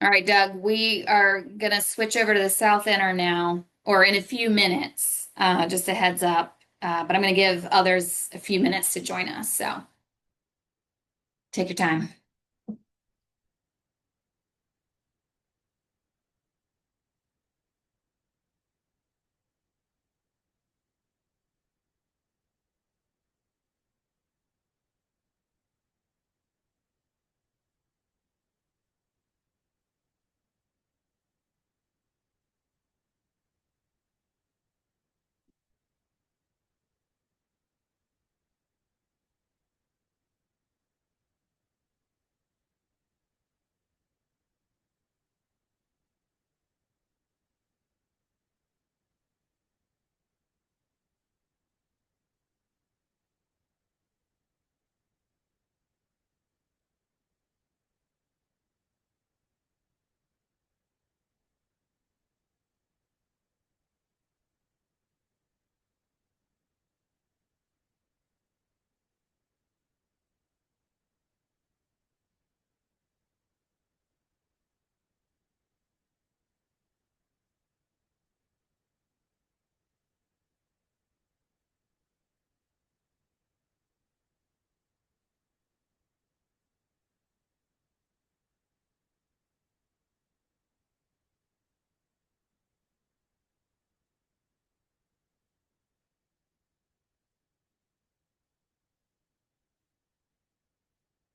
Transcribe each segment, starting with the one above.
All right, Doug, we are going to switch over to the South Inner now, or in a few minutes, just a heads up. But I'm going to give others a few minutes to join us. So take your time.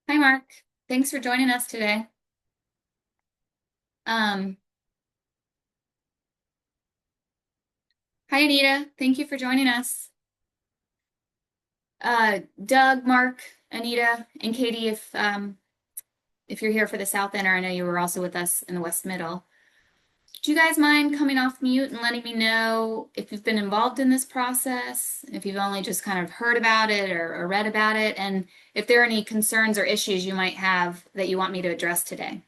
Hi, Mark. Thanks for joining us today. Um, Hi, Anita. Thank you for joining us. Doug, Mark, Anita, and Katie, if you're here for the South Inner, I know you were also with us in the West Middle. Do you guys mind coming off mute and letting me know if you've been involved in this process, if you've only just kind of heard about it or read about it, and if there are any concerns or issues you might have that you want me to address today?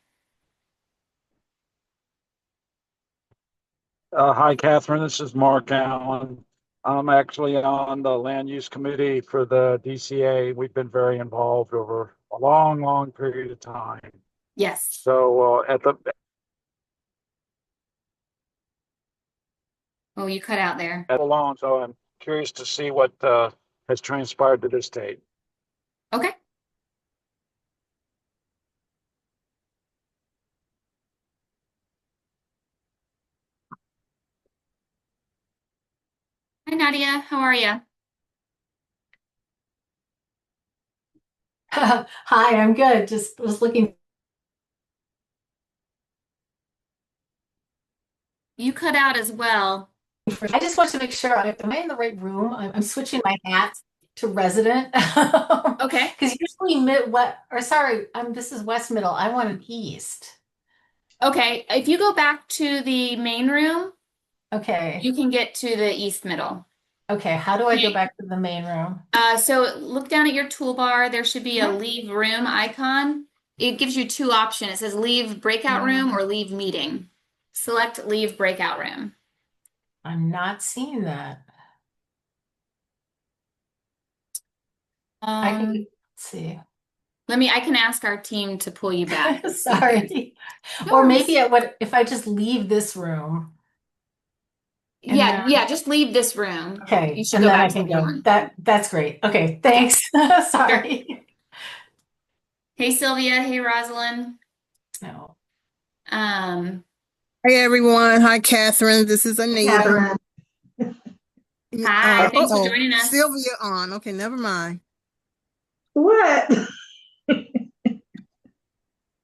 Hi, Catherine. This is Mark Allen. I'm actually on the land use committee for the DCA. We've been very involved over a long, long period of time. Yes. So Oh, you cut out there. at the long, so I'm curious to see what has transpired to this date. Okay. Hi, Nadia. How are you? Hi, I'm good. Just was looking You cut out as well. for. I just wanted to make sure am I in the right room? I'm switching my hat to resident Okay. because usually mid what or sorry, this is West Middle. I want an East. Okay. If you go back to the main room, Okay, you can get to the East Middle. okay. How do I go Okay. back to the main room? So look down at your toolbar. There should be a Mhm. leave room icon. It gives you two options. It says leave breakout room or leave meeting. Select leave breakout room. I'm not seeing that. I can Um, see. I can ask our team to pull you back and see if there's Sorry. no Or maybe worries. it would if I just leave this room and Yeah, then yeah, just leave this room. You okay, should and go then back I to the can main go. one. That's great. Okay, Okay, thanks. sure. Sorry. Hey Sylvia, hey Rosalind. No. Um, Hey everyone. Hi, Catherine. This is Anita. Catherine. Hi, thanks for Oh, joining us. Sylvia on. Okay, never mind. What?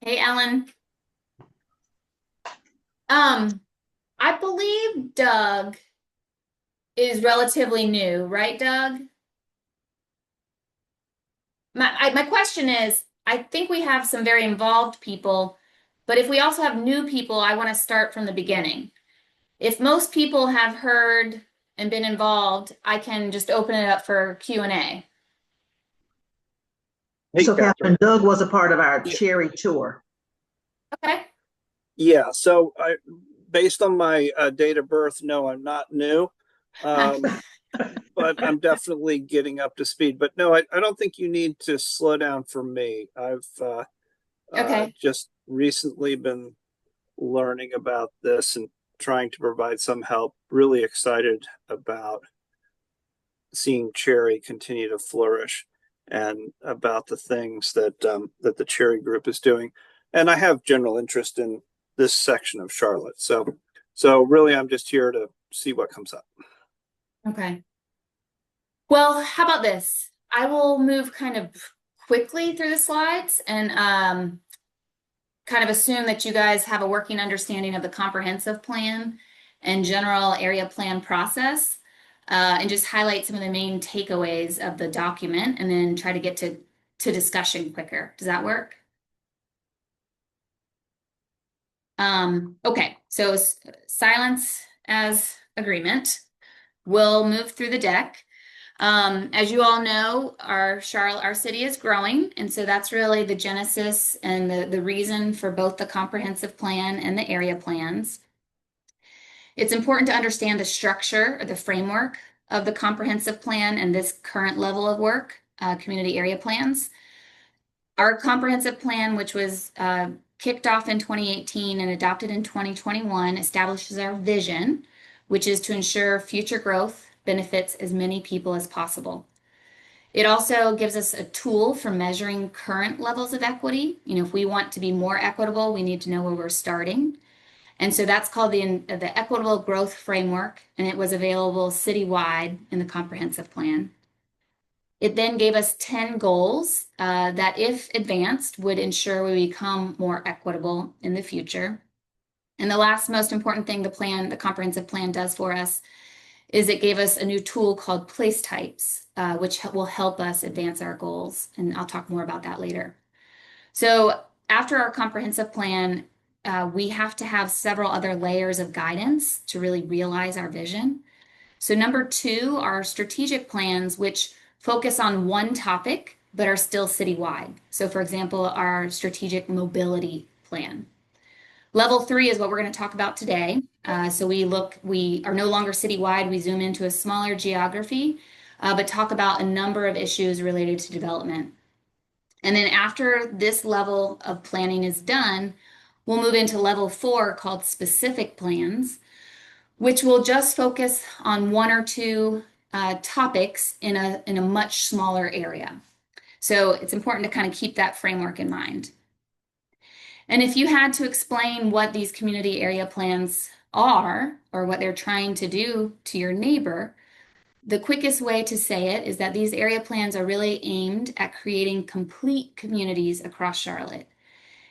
Hey Ellen. Um, I believe Doug is relatively new, right, Doug? My question is, I think we have some very involved people, but if we also have new people, I want to start from the beginning. If most people have heard and been involved, I can just open it up for Q&A. Hey, So, Catherine, Catherine. Doug was a part of our Yeah, cherry tour. Okay. yeah. So, based on my date of birth, no, I'm not new, um, but I'm definitely getting up to speed. But no, I don't think you need to slow down for me. I've Okay. just recently been learning about this and trying to provide some help. Really excited about seeing Cherry continue to flourish and about the things that that the Cherry Group is doing. And I have general interest in this section of Charlotte. So really, I'm just here to see what comes up. Okay. Well, how about this? I will move kind of quickly through the slides and kind of assume that you guys have a working understanding of the comprehensive plan and general area plan process, and just highlight some of the main takeaways of the document and then try to get to discussion quicker. Does that work? Okay, so silence as agreement. We'll move through the deck. As you all know, our city is growing, and so that's really the genesis and the reason for both the comprehensive plan and the area plans. It's important to understand the structure or the framework of the comprehensive plan and this current level of work, community area plans. Our comprehensive plan, which was kicked off in 2018 and adopted in 2021, establishes our vision, which is to ensure future growth benefits as many people as possible. It also gives us a tool for measuring current levels of equity. You know, if we want to be more equitable, we need to know where we're starting. And so that's called the Equitable Growth Framework, and it was available citywide in the comprehensive plan. It then gave us 10 goals that, if advanced, would ensure we become more equitable in the future. And the last most important thing the comprehensive plan does for us is it gave us a new tool called place types, which will help us advance our goals. And I'll talk more about that later. So after our comprehensive plan, we have to have several other layers of guidance to really realize our vision. So number 2 are strategic plans, which focus on one topic, but are still citywide. So for example, our strategic mobility plan. Level 3 is what we're going to talk about today. So we are no longer citywide. We zoom into a smaller geography, but talk about a number of issues related to development. And then after this level of planning is done, we'll move into level 4 called specific plans, which will just focus on one or two topics in a much smaller area. So it's important to kind of keep that framework in mind. And if you had to explain what these community area plans are or what they're trying to do to your neighbor, the quickest way to say it is that these area plans are really aimed at creating complete communities across Charlotte.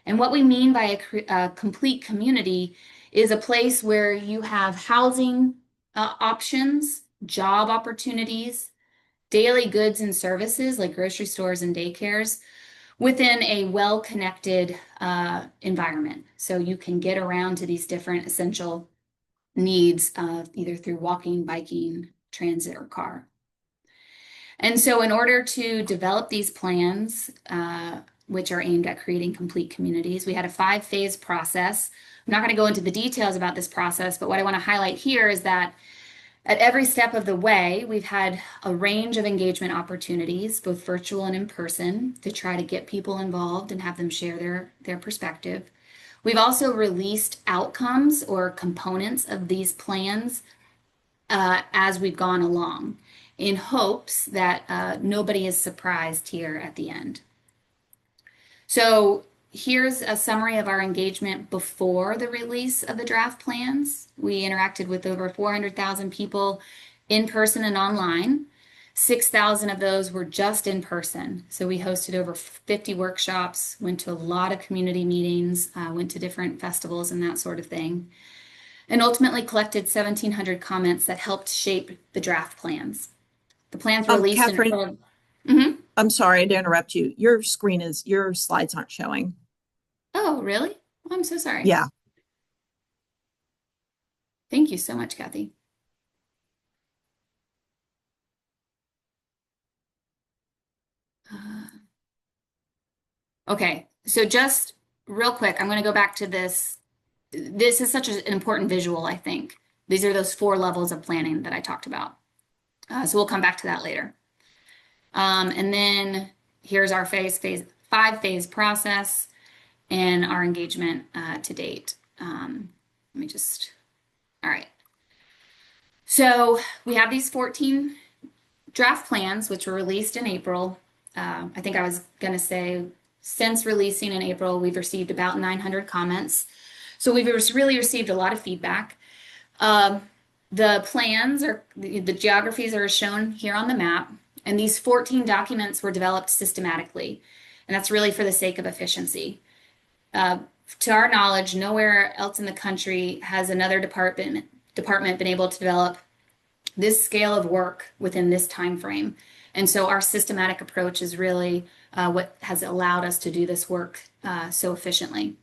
And what we mean by a complete community is a place where you have housing options, job opportunities, daily goods and services like grocery stores and daycares within a well-connected environment. So you can get around to these different essential needs either through walking, biking, transit, or car. And so in order to develop these plans, which are aimed at creating complete communities, we had a 5-phase process. I'm not going to go into the details about this process, but what I want to highlight here is that at every step of the way, we've had a range of engagement opportunities, both virtual and in person, to try to get people involved and have them share their perspective. We've also released outcomes or components of these plans as we've gone along, in hopes that nobody is surprised here at the end. So here's a summary of our engagement before the release of the draft plans. We interacted with over 400,000 people in person and online. 6,000 of those were just in person. So we hosted over 50 workshops, went to a lot of community meetings, went to different festivals and that sort of thing, and ultimately collected 1,700 comments that helped shape the draft plans. The plans were released Catherine, in I'm sorry to interrupt you. Your slides aren't showing. Oh, really? Oh, I'm so sorry. Yeah. Thank you so much, Kathy. Okay, so just real quick, I'm going to go back to this. This is such an important visual, I think. These are those 4 levels of planning that I talked about. So we'll come back to that later. And then here's our 5-phase process and our engagement to date. Let me just, all right. So we have these 14 draft plans, which were released in April. I think I was going to say, since releasing in April, we've received about 900 comments. So we've really received a lot of feedback. The plans are, the geographies are shown here on the map, and these 14 documents were developed systematically, and that's really for the sake of efficiency. To our knowledge, nowhere else in the country has another department been able to develop this scale of work within this time frame. And so our systematic approach is really what has allowed us to do this work so efficiently.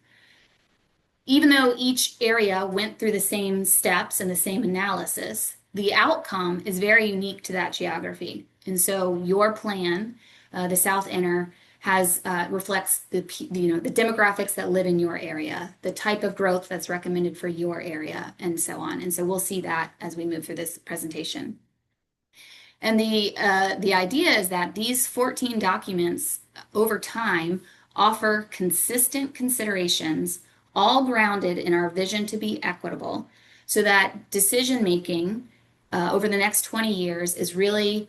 Even though each area went through the same steps and the same analysis, the outcome is very unique to that geography. And so your plan, the South Inner, has reflects the demographics that live in your area, the type of growth that's recommended for your area, and so on. And so we'll see that as we move through this presentation. And the idea is that these 14 documents over time offer consistent considerations, all grounded in our vision to be equitable, so that decision making over the next 20 years is really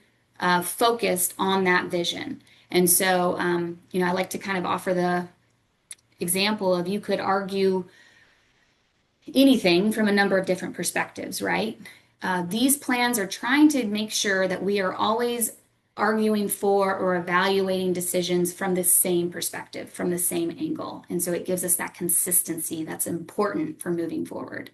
focused on that vision. And so, I like to kind of offer the example of you could argue anything from a number of different perspectives, right? These plans are trying to make sure that we are always arguing for or evaluating decisions from the same perspective, from the same angle. And so it gives us that consistency that's important for moving forward.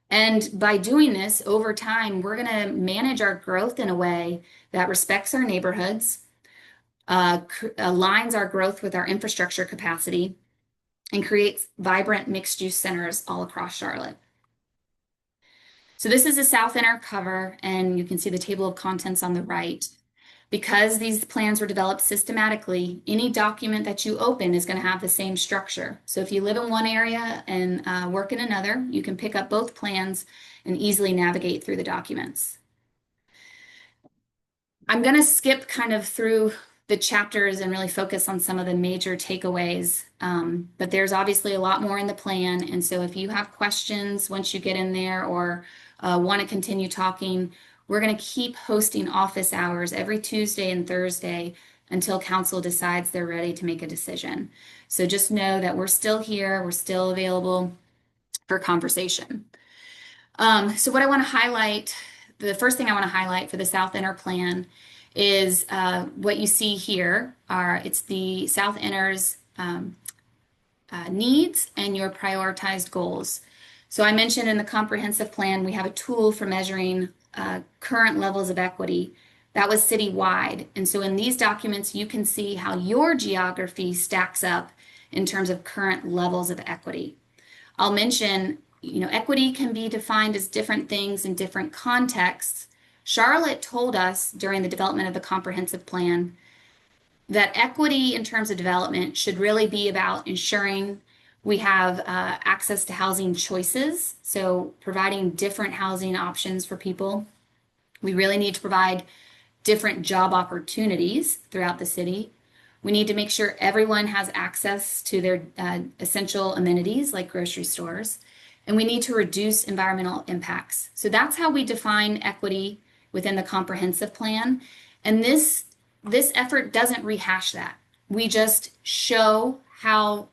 And by doing this over time, we're going to manage our growth in a way that respects our neighborhoods, aligns our growth with our infrastructure capacity, and creates vibrant mixed-use centers all across Charlotte. So this is a South Inner cover, and you can see the table of contents on the right. Because these plans were developed systematically, any document that you open is going to have the same structure. So if you live in one area and work in another, you can pick up both plans and easily navigate through the documents. I'm going to skip kind of through the chapters and really focus on some of the major takeaways, but there's obviously a lot more in the plan. And so if you have questions once you get in there or want to continue talking, we're going to keep hosting office hours every Tuesday and Thursday until council decides they're ready to make a decision. So just know that we're still here, we're still available for conversation. So what I want to highlight, the first thing I want to highlight for the South Inner plan is what you see here it's the South Inner's needs and your prioritized goals. So I mentioned in the comprehensive plan, we have a tool for measuring current levels of equity. That was citywide. And so in these documents, you can see how your geography stacks up in terms of current levels of equity. I'll mention, equity can be defined as different things in different contexts. Charlotte told us during the development of the comprehensive plan that equity in terms of development should really be about ensuring we have access to housing choices, so providing different housing options for people. We really need to provide different job opportunities throughout the city. We need to make sure everyone has access to their essential amenities like grocery stores. And we need to reduce environmental impacts. So that's how we define equity within the comprehensive plan. And this effort doesn't rehash that. We just show how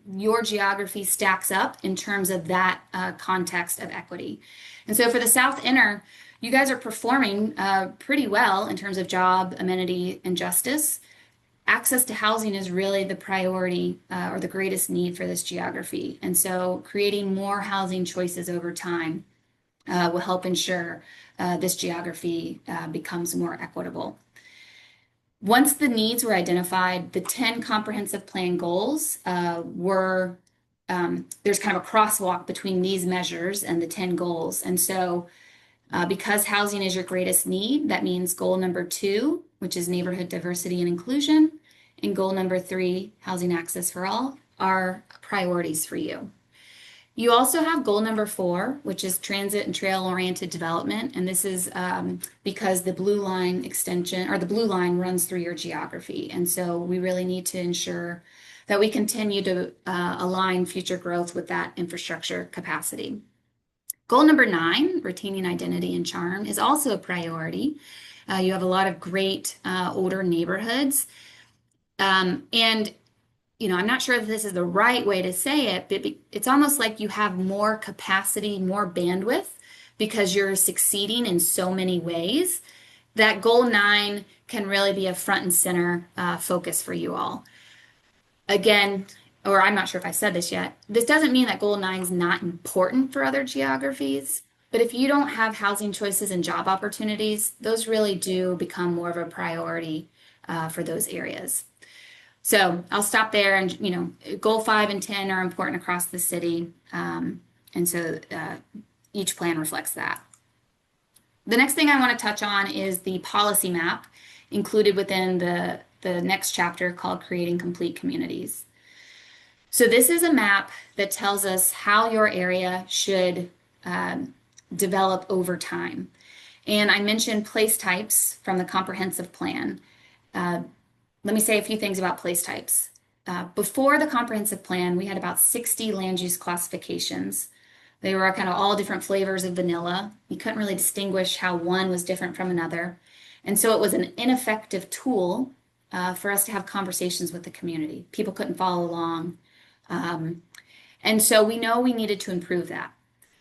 your geography stacks up in terms of that context of equity. And so for the South Inner, you guys are performing pretty well in terms of job, amenity, and justice. Access to housing is really the priority or the greatest need for this geography. And so creating more housing choices over time will help ensure this geography becomes more equitable. Once the needs were identified, the 10 comprehensive plan goals were, there's kind of a crosswalk between these measures and the 10 goals. And so because housing is your greatest need, that means goal number 2, which is neighborhood diversity and inclusion, and goal number 3, housing access for all, are priorities for you. You also have goal number 4, which is transit and trail-oriented development, and this is because the blue line extension, or the blue line runs through your geography, and so we really need to ensure that we continue to align future growth with that infrastructure capacity. Goal number 9, retaining identity and charm, is also a priority. You have a lot of great older neighborhoods. And I'm not sure if this is the right way to say it, but it's almost like you have more capacity, more bandwidth because you're succeeding in so many ways that goal 9 can really be a front and center focus for you all. Again, or I'm not sure if I said this yet, this doesn't mean that goal 9 is not important for other geographies, but if you don't have housing choices and job opportunities, those really do become more of a priority for those areas. So I'll stop there, and goal 5 and 10 are important across the city, and so each plan reflects that. The next thing I want to touch on is the policy map included within the next chapter called Creating Complete Communities. So this is a map that tells us how your area should develop over time. And I mentioned place types from the comprehensive plan. Let me say a few things about place types. Before the comprehensive plan, we had about 60 land use classifications. They were kind of all different flavors of vanilla. You couldn't really distinguish how one was different from another. And so it was an ineffective tool for us to have conversations with the community. People couldn't follow along. And so we know we needed to improve that.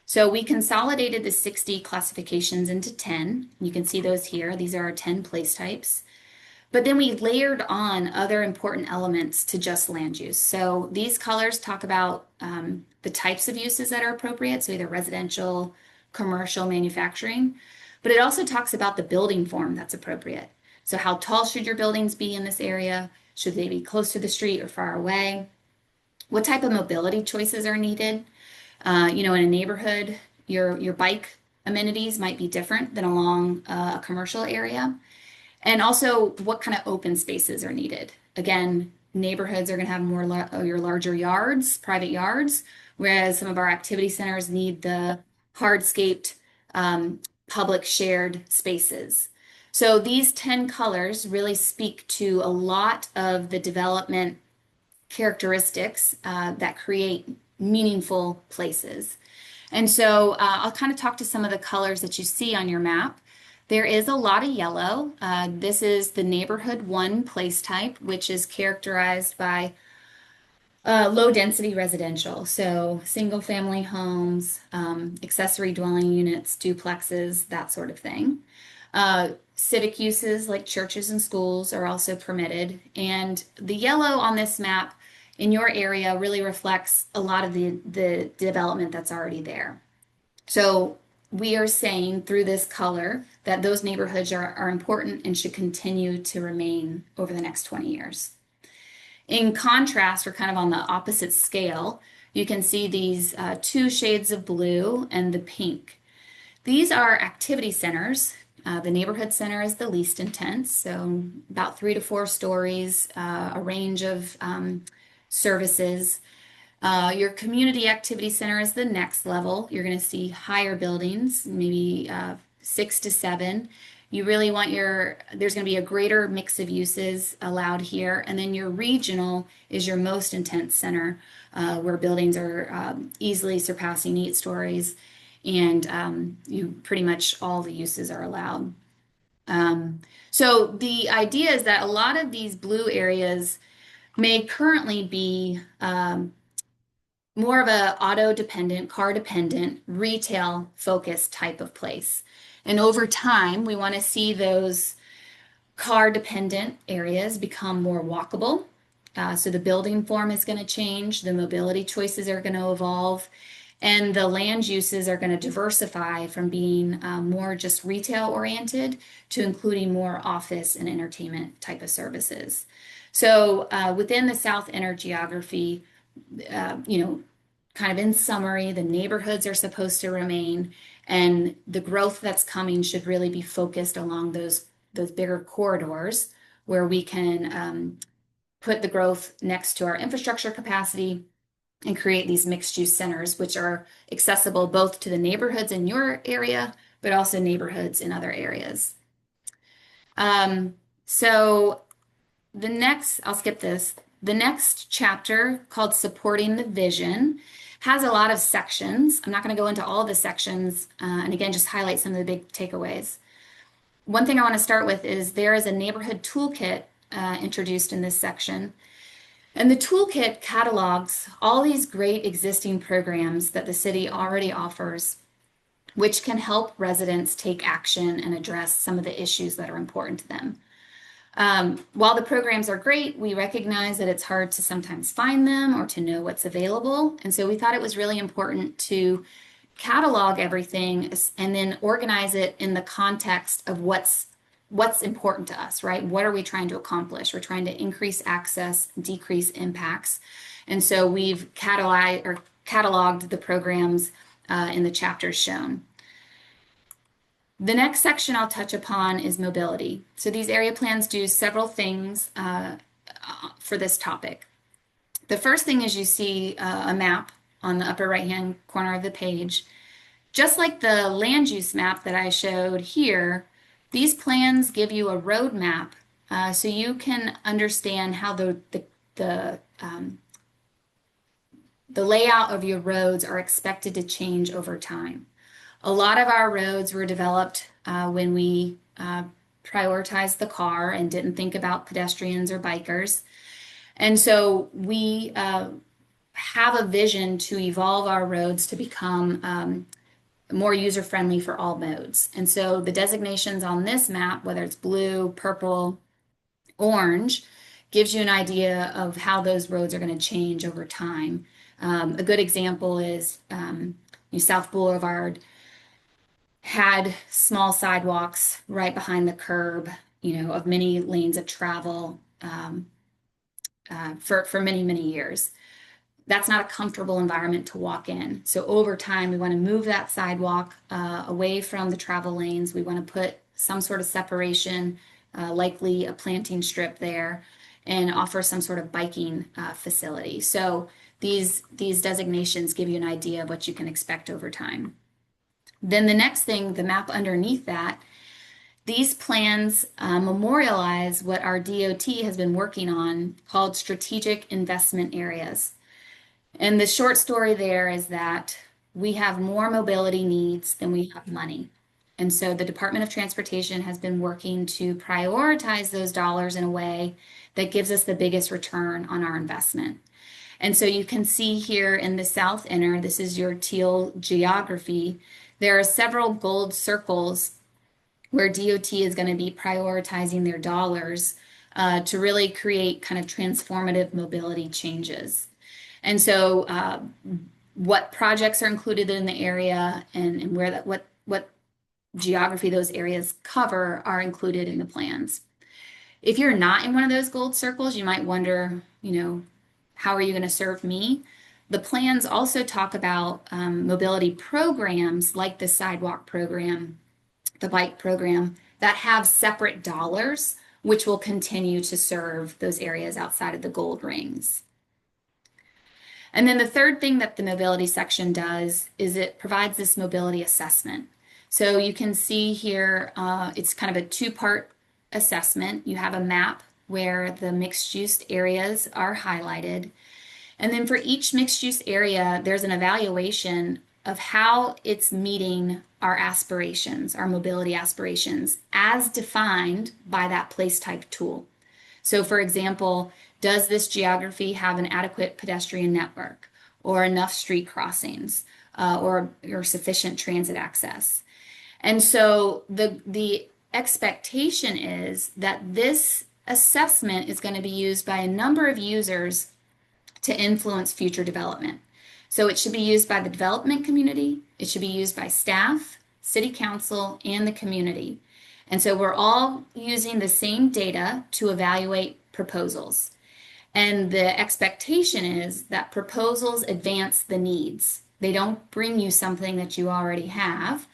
So we consolidated the 60 classifications into 10. You can see those here. These are our 10 place types. But then we layered on other important elements to just land use. So these colors talk about the types of uses that are appropriate, so either residential, commercial, manufacturing. But it also talks about the building form that's appropriate. So how tall should your buildings be in this area? Should they be close to the street or far away? What type of mobility choices are needed? In a neighborhood, your bike amenities might be different than along a commercial area. And also, what kind of open spaces are needed? Again, neighborhoods are going to have more your larger yards, private yards, whereas some of our activity centers need the hardscaped public shared spaces. So these 10 colors really speak to a lot of the development characteristics that create meaningful places. And so I'll kind of talk to some of the colors that you see on your map. There is a lot of yellow. This is the neighborhood 1 place type, which is characterized by low density residential. So single family homes, accessory dwelling units, duplexes, that sort of thing. Civic uses like churches and schools are also permitted. And the yellow on this map in your area really reflects a lot of the development that's already there. So we are saying through this color that those neighborhoods are important and should continue to remain over the next 20 years. In contrast, or kind of on the opposite scale, you can see these 2 shades of blue and the pink. These are activity centers. The neighborhood center is the least intense, so about 3 to 4 stories, a range of services. Your community activity center is the next level. You're going to see higher buildings, maybe 6 to 7. You really want there's going to be a greater mix of uses allowed here. And then your regional is your most intense center, where buildings are easily surpassing 8 stories, and you pretty much all the uses are allowed. So the idea is that a lot of these blue areas may currently be more of a auto-dependent, car-dependent, retail-focused type of place. And over time, we want to see those car-dependent areas become more walkable. So the building form is going to change, the mobility choices are going to evolve, and the land uses are going to diversify from being more just retail-oriented to including more office and entertainment type of services. So within the South Inner geography, kind of in summary, the neighborhoods are supposed to remain, and the growth that's coming should really be focused along those bigger corridors where we can put the growth next to our infrastructure capacity and create these mixed-use centers, which are accessible both to the neighborhoods in your area, but also neighborhoods in other areas. So the next, I'll skip this. the next chapter, called Supporting the Vision, has a lot of sections. I'm not going to go into all the sections, and again, just highlight some of the big takeaways. One thing I want to start with is there is a neighborhood toolkit introduced in this section. And the toolkit catalogs all these great existing programs that the city already offers, which can help residents take action and address some of the issues that are important to them. While the programs are great, we recognize that it's hard to sometimes find them or to know what's available. And so we thought it was really important to catalog everything and then organize it in the context of what's important to us, right? What are we trying to accomplish? We're trying to increase access, decrease impacts. And so we've cataloged the programs in the chapters shown. The next section I'll touch upon is mobility. So these area plans do several things for this topic. The first thing is you see a map on the upper right-hand corner of the page. Just like the land use map that I showed here, these plans give you a roadmap so you can understand how the layout of your roads are expected to change over time. A lot of our roads were developed when we prioritized the car and didn't think about pedestrians or bikers. And so we have a vision to evolve our roads to become more user-friendly for all modes. And so the designations on this map, whether it's blue, purple, orange, gives you an idea of how those roads are going to change over time. A good example is South Boulevard had small sidewalks right behind the curb, of many lanes of travel for many, many years. That's not a comfortable environment to walk in. So over time, we want to move that sidewalk away from the travel lanes. We want to put some sort of separation, likely a planting strip there, and offer some sort of biking facility. So these designations give you an idea of what you can expect over time. Then the next thing, the map underneath that, these plans memorialize what our DOT has been working on called strategic investment areas. And the short story there is that we have more mobility needs than we have money. And so the Department of Transportation has been working to prioritize those dollars in a way that gives us the biggest return on our investment. And so you can see here in the South Inner, this is your teal geography, there are several gold circles where DOT is going to be prioritizing their dollars to really create kind of transformative mobility changes. And so what projects are included in the area and where what geography those areas cover are included in the plans. If you're not in one of those gold circles, you might wonder, how are you going to serve me? The plans also talk about mobility programs like the sidewalk program, the bike program, that have separate dollars, which will continue to serve those areas outside of the gold rings. And then the third thing that the mobility section does is it provides this mobility assessment. So you can see here, it's kind of a two-part assessment. You have a map where the mixed-use areas are highlighted. And then for each mixed-use area, there's an evaluation of how it's meeting our aspirations, our mobility aspirations, as defined by that place type tool. So for example, does this geography have an adequate pedestrian network or enough street crossings or sufficient transit access? And so the expectation is that this assessment is going to be used by a number of users to influence future development. So it should be used by the development community, it should be used by staff, city council, and the community. And so we're all using the same data to evaluate proposals. And the expectation is that proposals advance the needs. They don't bring you something that you already have.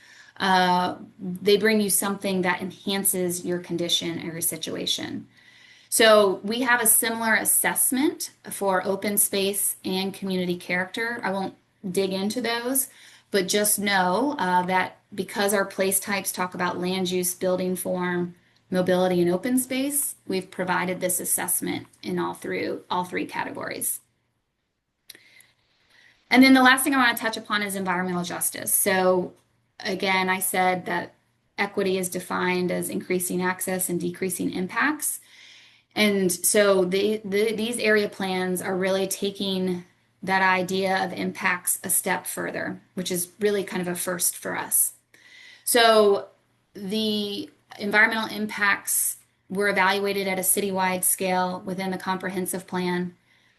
They bring you something that enhances your condition or your situation. So we have a similar assessment for open space and community character. I won't dig into those, but just know that because our place types talk about land use, building form, mobility, and open space, we've provided this assessment in all three categories. And then the last thing I want to touch upon is environmental justice. So again, I said that equity is defined as increasing access and decreasing impacts. And so these area plans are really taking that idea of impacts a step further, which is really kind of a first for us. So the environmental impacts were evaluated at a citywide scale within the comprehensive plan.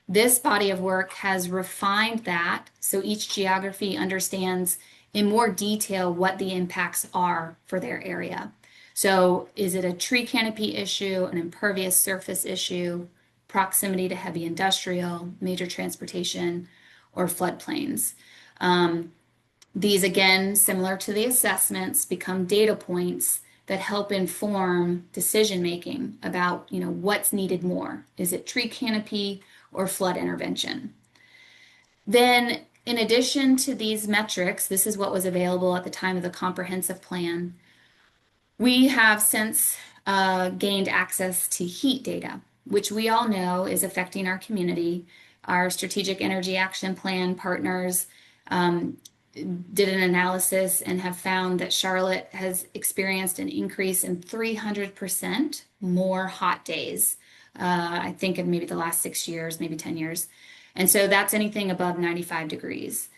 This body of work has refined that so each geography understands in more detail what the impacts are for their area. So is it a tree canopy issue, an impervious surface issue, proximity to heavy industrial, major transportation, or floodplains? These, again, similar to the assessments, become data points that help inform decision making about, what's needed more. Is it tree canopy or flood intervention? Then, in addition to these metrics, this is what was available at the time of the comprehensive plan. We have since gained access to heat data, which we all know is affecting our community. Our Strategic Energy Action Plan partners did an analysis and have found that Charlotte has experienced an increase in 300% more hot days, I think in maybe the last 6 years, maybe 10 years. And so that's anything above 95 degrees.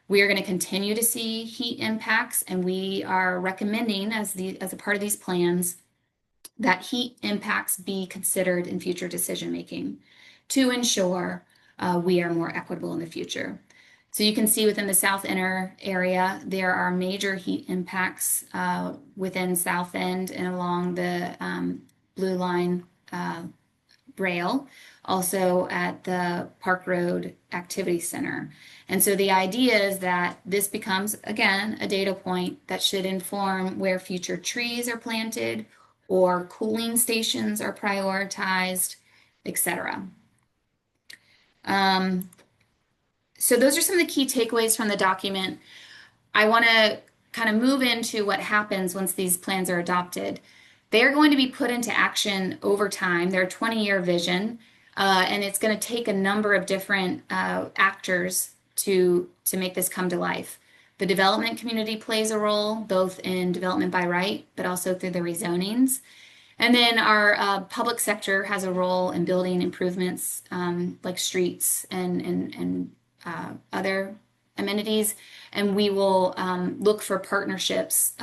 We are going to continue to see heat impacts, and we are recommending as a part of these plans that heat impacts be considered in future decision making to ensure we are more equitable in the future. So you can see within the South Inner area, there are major heat impacts within South End and along the Blue Line rail, also at the Park Road Activity Center. And so the idea is that this becomes, again, a data point that should inform where future trees are planted or cooling stations are prioritized, etc. So those are some of the key takeaways from the document. I want to kind of move into what happens once these plans are adopted. They're going to be put into action over time. They're a 20-year vision, and it's going to take a number of different actors to make this come to life. The development community plays a role, both in development by right, but also through the rezonings. And then our public sector has a role in building improvements like streets and other amenities. And we will look for partnerships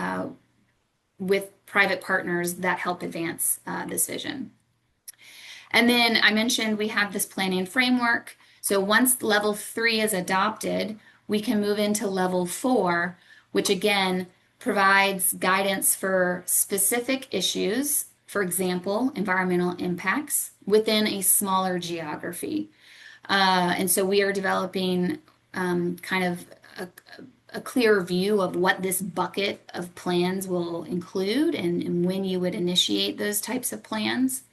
with private partners that help advance this vision. And then I mentioned we have this planning framework. So once level 3 is adopted, we can move into level 4, which again provides guidance for specific issues, for example, environmental impacts within a smaller geography. And so we are developing kind of a clearer view of what this bucket of plans will include and when you would initiate those types of plans.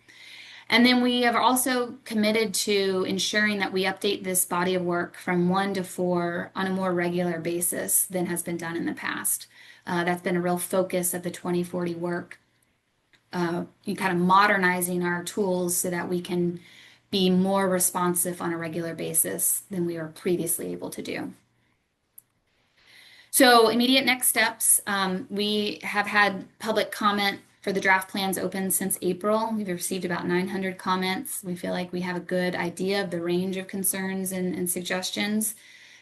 And then we have also committed to ensuring that we update this body of work from 1 to 4 on a more regular basis than has been done in the past. That's been a real focus of the 2040 work, kind of modernizing our tools so that we can be more responsive on a regular basis than we were previously able to do. So immediate next steps, we have had public comment for the draft plans open since April. We've received about 900 comments. We feel like we have a good idea of the range of concerns and suggestions.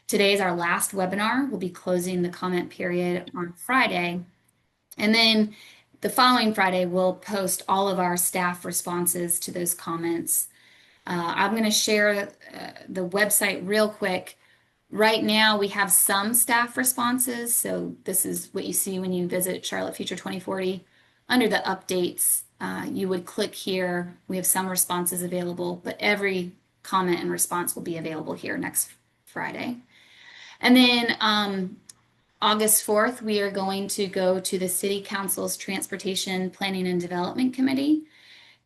Today is our last webinar. We'll be closing the comment period on Friday. And then the following Friday, we'll post all of our staff responses to those comments. I'm going to share the website real quick. Right now, we have some staff responses. So this is what you see when you visit Charlotte Future 2040. Under the updates, you would click here. We have some responses available, but every comment and response will be available here next Friday. And then August 4th, we are going to go to the City Council's Transportation Planning and Development Committee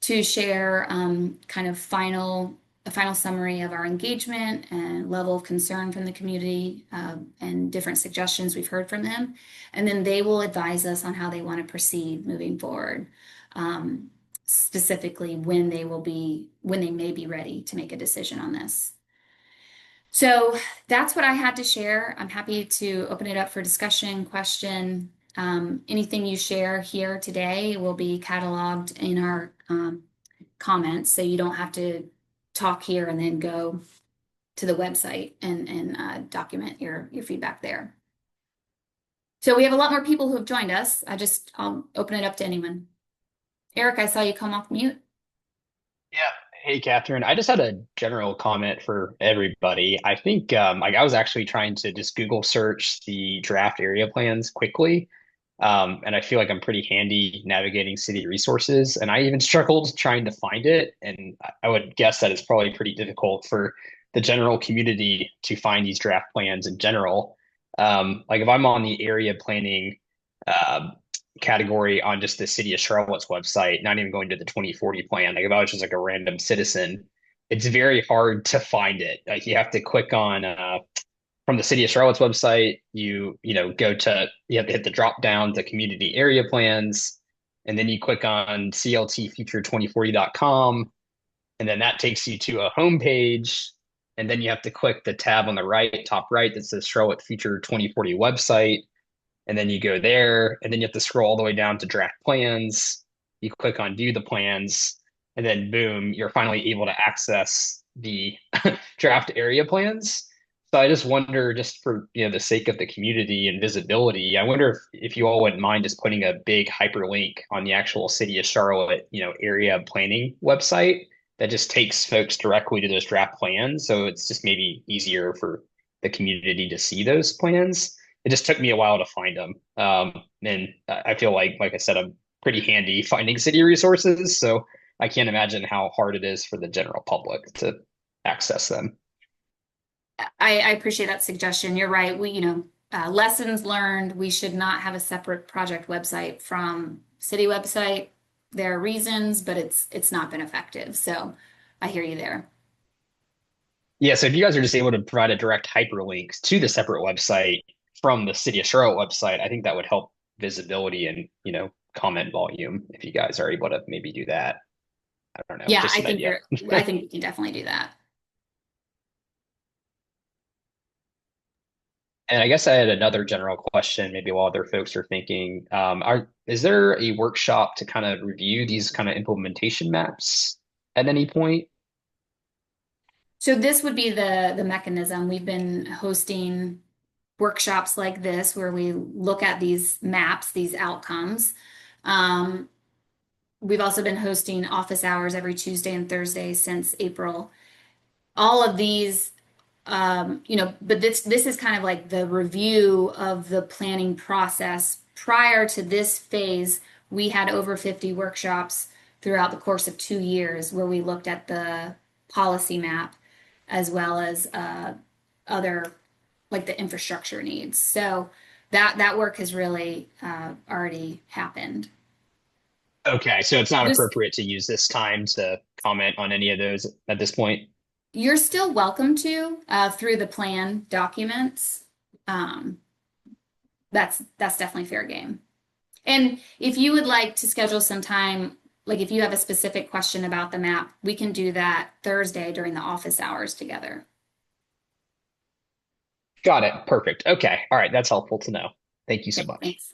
to share kind of a final summary of our engagement and level of concern from the community and different suggestions we've heard from them. And then they will advise us on how they want to proceed moving forward. specifically when they may be ready to make a decision on this. So that's what I had to share. I'm happy to open it up for discussion, question. Anything you share here today will be cataloged in our comments, so you don't have to talk here and then go to the website and document your feedback there. So we have a lot more people who have joined us. I'll open it up to anyone. Eric, I saw you come off mute. Yeah. Hey, Catherine. I just had a general comment for everybody. I think like I was actually trying to just Google search the draft area plans quickly. And I feel like I'm pretty handy navigating city resources. And I even struggled trying to find it. And I would guess that it's probably pretty difficult for the general community to find these draft plans in general. Like if I'm on the area planning uh, category on just the city of Charlotte's website, not even going to the 2040 plan. Like if I was just like a random citizen, it's very hard to find it. Like you have to click on from the city of Charlotte's website, you have to hit the drop down to community area plans, and then you click on cltfuture2040.com, and then that takes you to a home page, and then you have to click the tab on the right, top right, that says Charlotte Future 2040 website, and then you go there, and then you have to scroll all the way down to draft plans. You click on view the plans, and then boom, you're finally able to access the draft area plans. So I just wonder, just for the sake of the community and visibility, I wonder if you all wouldn't mind just putting a big hyperlink on the actual city of Charlotte, area planning website that just takes folks directly to those draft plans. So it's just maybe easier for the community to see those plans. It just took me a while to find them. And I feel like I said, I'm pretty handy finding city resources. So I can't imagine how hard it is for the general public to access them. I appreciate that suggestion. You're right. Lessons learned. We should not have a separate project website from city website. There are reasons, but it's not been effective. So I hear you there. Yeah, so if you guys are just able to provide a direct hyperlink to the separate website from the City of Charlotte website, I think that would help visibility and, comment volume if you guys are able to maybe do that. I don't know, Yeah, just I an think idea. I think we can definitely do that. And I guess I had another general question, maybe while other folks are thinking. Is there a workshop to kind of review these kind of implementation maps at any point? So this would be the mechanism. We've been hosting workshops like this where we look at these maps, these outcomes. We've also been hosting office hours every Tuesday and Thursday since April. All of these, but this is kind of like the review of the planning process. Prior to this phase, we had over 50 workshops throughout the course of 2 years where we looked at the policy map as well as other like the infrastructure needs. So that work has really already happened. Okay, so it's not This, appropriate to use this time to comment on any of those at this point. you're still welcome to through the plan documents. Um, that's definitely fair game. And if you would like to schedule some time, like if you have a specific question about the map, we can do that Thursday during the office hours together. Got it. Perfect. Okay. All right. That's helpful to know. Thank you so Okay, much. thanks.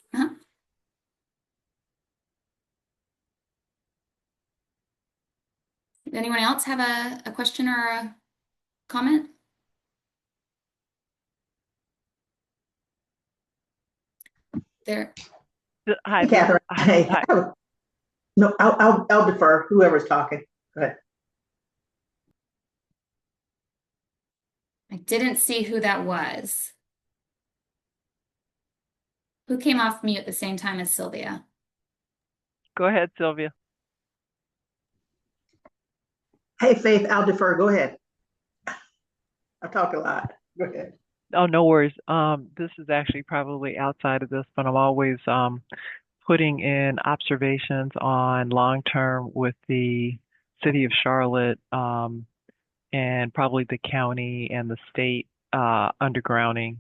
Anyone else have a question or a comment? There. Hi, Catherine, hey, hi. no, I'll defer, whoever's talking. Go ahead. I didn't see who that was. Who came off mute at the same time as Sylvia? Go ahead, Sylvia. Hey, Faith, I'll defer, go ahead. I talk a lot, go ahead. Oh, no worries. This is actually probably outside of this, but I'm always putting in observations on long term with the city of Charlotte, and probably the county and the state undergrounding.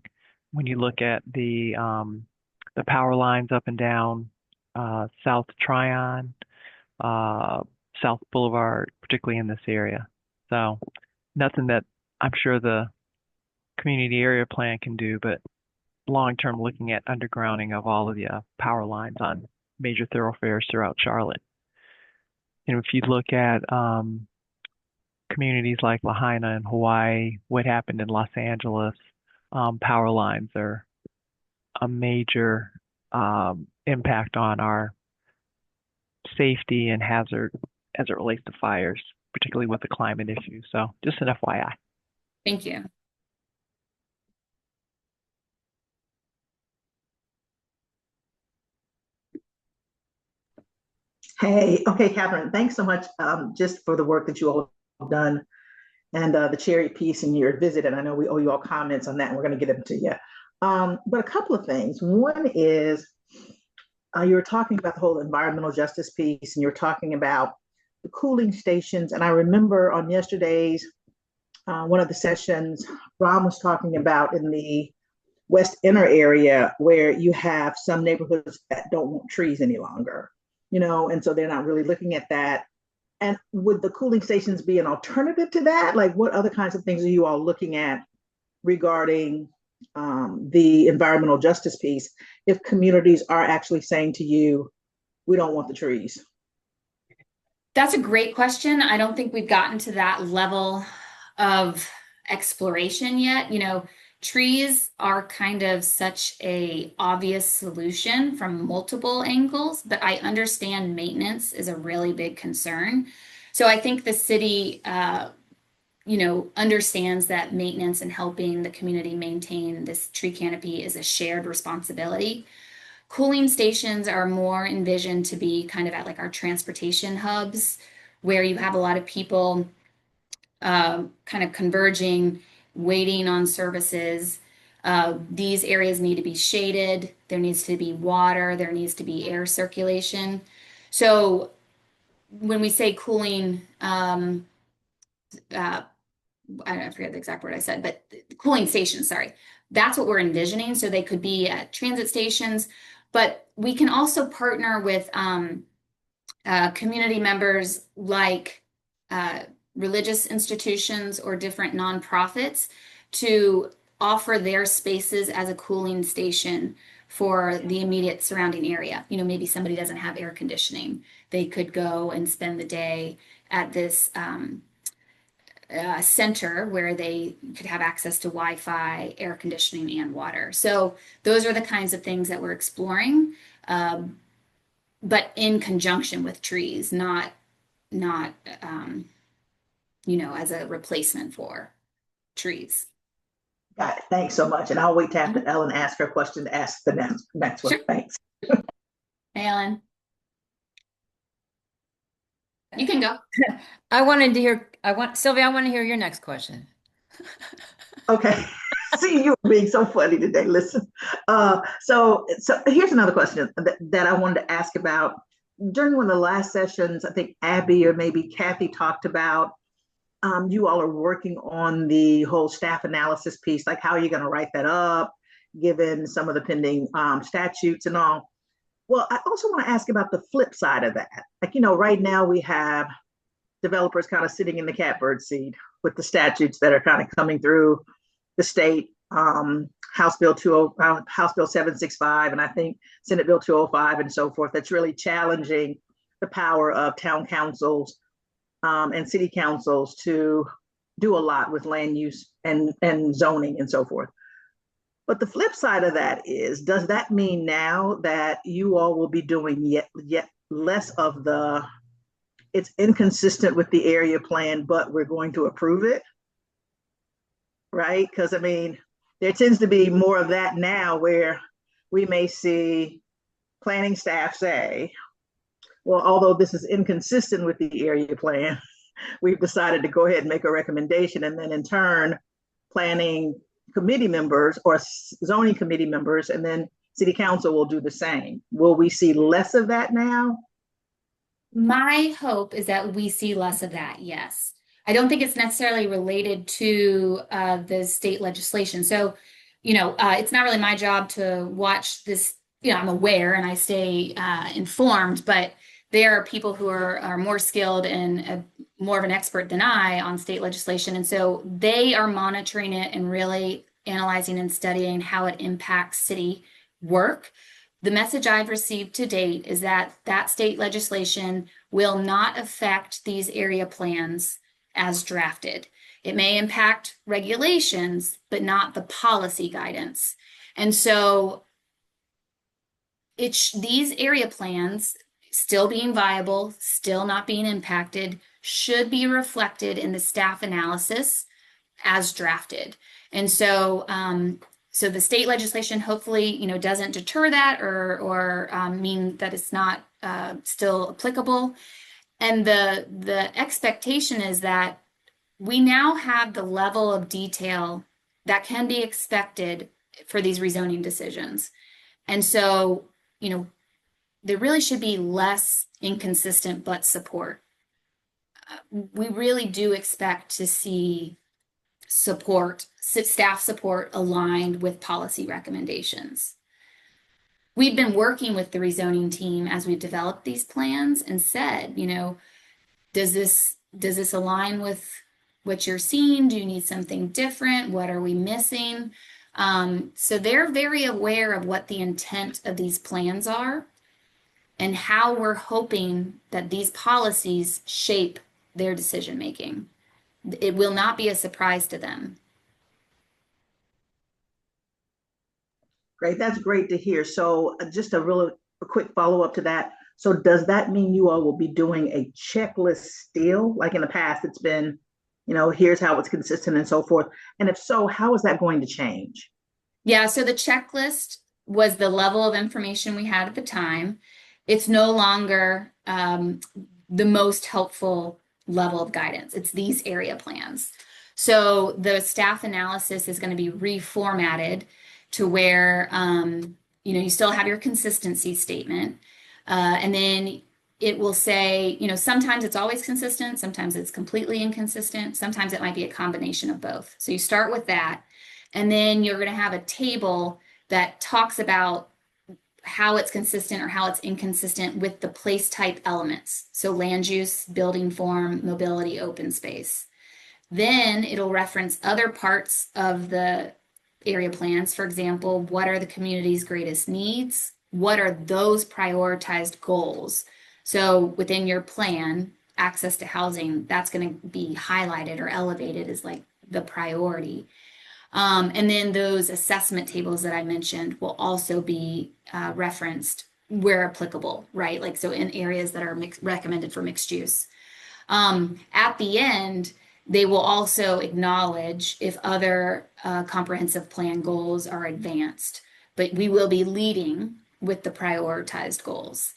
When you look at the power lines up and down South Tryon, South Boulevard, particularly in this area. So nothing that I'm sure the community area plan can do, but long-term looking at undergrounding of all of the power lines on major thoroughfares throughout Charlotte. And if you look at communities like Lahaina in Hawaii, what happened in Los Angeles, power lines are a major impact on our safety and hazard as it relates to fires, particularly with the climate issue. So just an FYI. Thank you. Hey, okay, Catherine, thanks so much just for the work that you all have done and the cherry piece in your visit. And I know we owe you all comments on that, and we're going to get them to you. But a couple of things. One is you were talking about the whole environmental justice piece, and you were talking about the cooling stations. And I remember on yesterday's one of the sessions, Ron was talking about in the West Inner area where you have some neighborhoods that don't want trees any longer, you know, and so they're not really looking at that. And would the cooling stations be an alternative to that? Like, what other kinds of things are you all looking at regarding the environmental justice piece if communities are actually saying to you, we don't want the trees? That's a great question. I don't think we've gotten to that level of exploration yet. You know, trees are kind of such a obvious solution from multiple angles, but I understand maintenance is a really big concern. So I think the city, you know, understands that maintenance and helping the community maintain this tree canopy is a shared responsibility. Cooling stations are more envisioned to be kind of at like our transportation hubs where you have a lot of people kind of converging, waiting on services. These areas need to be shaded. There needs to be water. There needs to be air circulation. So when we say cooling, I forget the exact word I said, but cooling stations, sorry. That's what we're envisioning. So they could be at transit stations, but we can also partner with community members like religious institutions or different nonprofits to offer their spaces as a cooling station for the immediate surrounding area. You know, maybe somebody doesn't have air conditioning. They could go and spend the day at this center where they could have access to Wi-Fi, air conditioning, and water. So those are the kinds of things that we're exploring, but in conjunction with trees, not you know, as a replacement for trees. Got it. Thanks so much. And I'll wait to have Ellen ask her question to ask the next one. Sure. Thanks. Hey, Ellen. You can go. Sylvia, I want to hear your next question. Okay. See, you're being so funny today. Listen. So here's another question that I wanted to ask about. During one of the last sessions, I think Abby or maybe Kathy talked about you all are working on the whole staff analysis piece, like how are you going to write that up, given some of the pending statutes and all. Well, I also want to ask about the flip side of that. Like, you know, right now we have developers kind of sitting in the catbird seat with the statutes that are kind of coming through the state, House Bill 765, and I think Senate Bill 205 and so forth, that's really challenging the power of town councils and city councils to do a lot with land use and zoning and so forth. But the flip side of that is, does that mean now that you all will be doing yet less of the, it's inconsistent with the area plan, but we're going to approve it? Right? Because I mean, there tends to be more of that now where we may see planning staff say, well, although this is inconsistent with the area plan, we've decided to go ahead and make a recommendation. And then in turn, planning committee members or zoning committee members and then city council will do the same. Will we see less of that now? My hope is that we see less of that, yes. I don't think it's necessarily related to the state legislation. So, you know, it's not really my job to watch this. You know, I'm aware and I stay informed, but they are people who are more skilled and more of an expert than I on state legislation. And so they are monitoring it and really analyzing and studying how it impacts city work. The message I've received to date is that that state legislation will not affect these area plans as drafted. It may impact regulations, but not the policy guidance. And so these area plans still being viable, still not being impacted, should be reflected in the staff analysis as drafted. And so, so the state legislation hopefully, doesn't deter that or mean that it's not still applicable. And the expectation is that we now have the level of detail that can be expected for these rezoning decisions. And so, there really should be less inconsistent but support. We really do expect to see staff support aligned with policy recommendations. We've been working with the rezoning team as we've developed these plans and said, does this align with what you're seeing? Do you need something different? What are we missing? So they're very aware of what the intent of these plans are and how we're hoping that these policies shape their decision making. It will not be a surprise to them. Great, that's great to hear. So just a quick follow-up to that. So does that mean you all will be doing a checklist still? Like in the past, it's been, here's how it's consistent and so forth. And if so, how is that going to change? Yeah, so the checklist was the level of information we had at the time. It's no longer the most helpful level of guidance. It's these area plans. So the staff analysis is going to be reformatted to where you still have your consistency statement, and then it will say, sometimes it's always consistent, sometimes it's completely inconsistent, sometimes it might be a combination of both. So you start with that, and then you're going to have a table that talks about how it's consistent or how it's inconsistent with the place type elements. So land use, building form, mobility, open space. Then it'll reference other parts of the area plans. For example, what are the community's greatest needs? What are those prioritized goals? So within your plan, access to housing, that's going to be highlighted or elevated as like the priority. And then those assessment tables that I mentioned will also be referenced where applicable, right? Like, so in areas that are recommended for mixed use. At the end, they will also acknowledge if other comprehensive plan goals are advanced, but we will be leading with the prioritized goals.